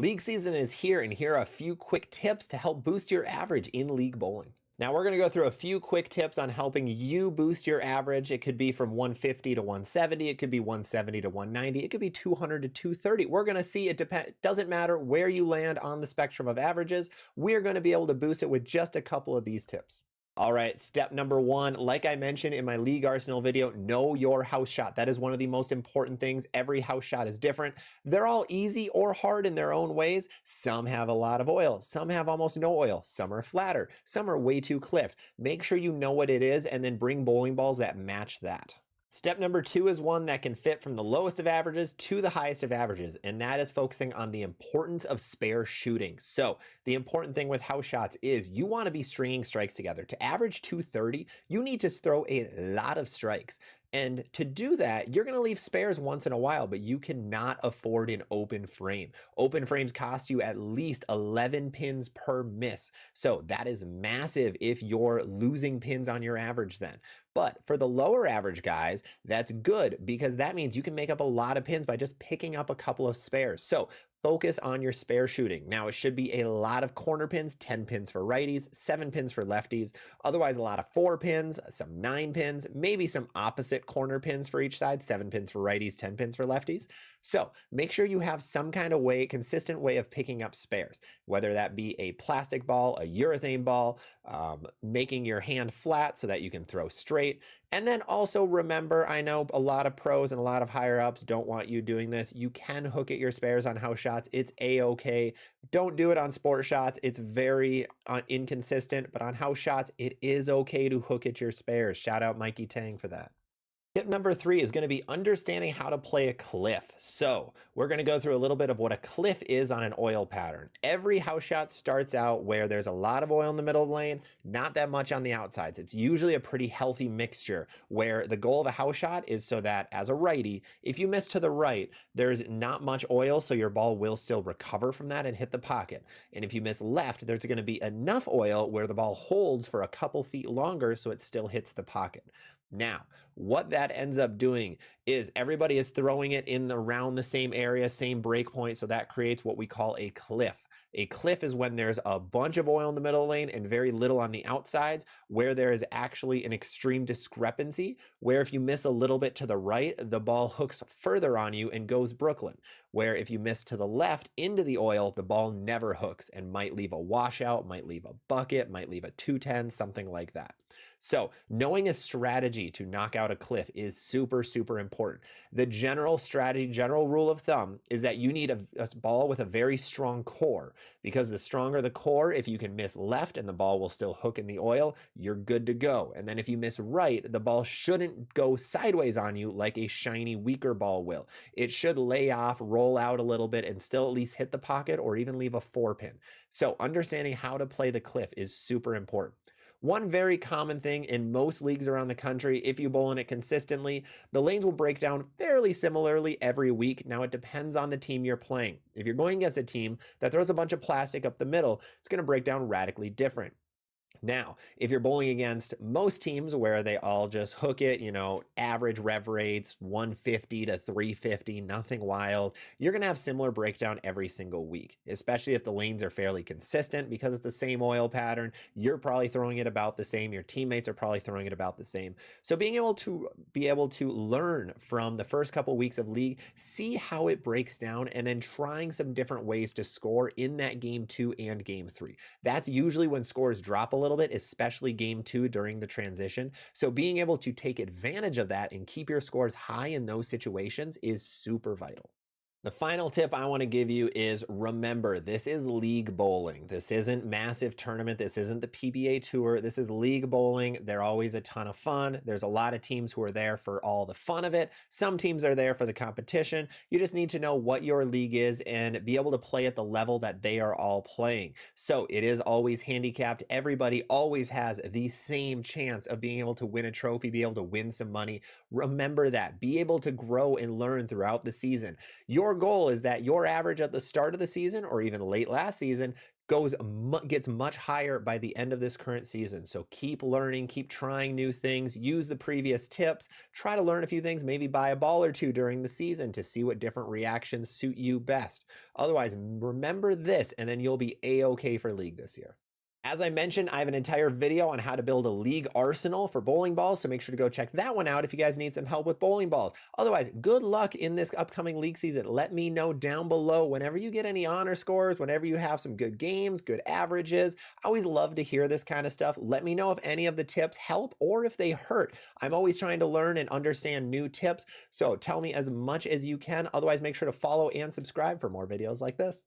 League season is here, and here are a few quick tips to help boost your average in league bowling. Now we're going to go through a few quick tips on helping you boost your average. It could be from 150 to 170. It could be 170 to 190. It could be 200 to 230. We're going to see it doesn't matter where you land on the spectrum of averages. We're going to be able to boost it with just a couple of these tips. All right, step number one, like I mentioned in my League Arsenal video, know your house shot. That is one of the most important things. Every house shot is different. They're all easy or hard in their own ways. Some have a lot of oil. Some have almost no oil. Some are flatter. Some are way too clipped. Make sure you know what it is and then bring bowling balls that match that. Step number two is one that can fit from the lowest of averages to the highest of averages, and that is focusing on the importance of spare shooting. So the important thing with house shots is you want to be stringing strikes together. To average 230, you need to throw a lot of strikes. And to do that, you're going to leave spares once in a while, but you cannot afford an open frame. Open frames cost you at least 11 pins per miss. So that is massive if you're losing pins on your average then. But for the lower average guys, that's good because that means you can make up a lot of pins by just picking up a couple of spares. So focus on your spare shooting. Now, it should be a lot of corner pins, 10 pins for righties, 7 pins for lefties, otherwise a lot of 4 pins, some 9 pins, maybe some opposite corner pins for each side, 7 pins for righties, 10 pins for lefties. So make sure you have some kind of way, consistent way of picking up spares, whether that be a plastic ball, a urethane ball, making your hand flat so that you can throw straight. And then also remember, I know a lot of pros and a lot of higher ups don't want you doing this. You can hook at your spares on house shots. It's a-okay. Don't do it on sport shots. It's very inconsistent, but on house shots, it is okay to hook at your spares. Shout out Mikey Tang for that. Tip number 3 is going to be understanding how to play a cliff. So we're going to go through a little bit of what a cliff is on an oil pattern. Every house shot starts out where there's a lot of oil in the middle of the lane, not that much on the outsides. It's usually a pretty healthy mixture where the goal of a house shot is so that as a righty, if you miss to the right, there's not much oil, so your ball will still recover from that and hit the pocket. And if you miss left, there's going to be enough oil where the ball holds for a couple feet longer so it still hits the pocket. Now, what that ends up doing is everybody is throwing it in around the same area, same break point, so that creates what we call a cliff. A cliff is when there's a bunch of oil in the middle lane and very little on the outsides, where there is actually an extreme discrepancy, where if you miss a little bit to the right, the ball hooks further on you and goes Brooklyn. Where if you miss to the left into the oil, the ball never hooks and might leave a washout, might leave a bucket, might leave a 210, something like that. So knowing a strategy to knock out a cliff is super, super important. The general strategy, general rule of thumb is that you need a ball with a very strong core, because the stronger the core, if you can miss left and the ball will still hook in the oil, you're good to go. And then if you miss right, the ball shouldn't go sideways on you like a shiny, weaker ball will. It should lay off, roll out a little bit, and still at least hit the pocket or even leave a 4-pin. So understanding how to play the cliff is super important. One very common thing in most leagues around the country, if you bowl in it consistently, the lanes will break down fairly similarly every week. Now, it depends on the team you're playing. If you're going against a team that throws a bunch of plastic up the middle, it's going to break down radically different. Now, if you're bowling against most teams where they all just hook it, average rev rates, 150 to 350, nothing wild, you're going to have similar breakdown every single week, especially if the lanes are fairly consistent because it's the same oil pattern. You're probably throwing it about the same. Your teammates are probably throwing it about the same. So being able to learn from the first couple weeks of league, see how it breaks down, and then trying some different ways to score in that game 2 and game 3. That's usually when scores drop a little bit, especially game 2 during the transition. So being able to take advantage of that and keep your scores high in those situations is super vital. The final tip I want to give you is remember, this is league bowling. This isn't massive tournament. This isn't the PBA Tour. This is league bowling. They're always a ton of fun. There's a lot of teams who are there for all the fun of it. Some teams are there for the competition. You just need to know what your league is and be able to play at the level that they are all playing. So it is always handicapped. Everybody always has the same chance of being able to win a trophy, be able to win some money. Remember that. Be able to grow and learn throughout the season. Your goal is that your average at the start of the season or even late last season gets much higher by the end of this current season. So keep learning, keep trying new things, use the previous tips, try to learn a few things, maybe buy a ball or two during the season to see what different reactions suit you best. Otherwise, remember this, and then you'll be A-okay for League this year. As I mentioned, I have an entire video on how to build a league arsenal for bowling balls, so make sure to go check that one out if you guys need some help with bowling balls. Otherwise, good luck in this upcoming league season. Let me know down below whenever you get any honor scores, whenever you have some good games, good averages. I always love to hear this kind of stuff. Let me know if any of the tips help or if they hurt. I'm always trying to learn and understand new tips, so tell me as much as you can. Otherwise, make sure to follow and subscribe for more videos like this.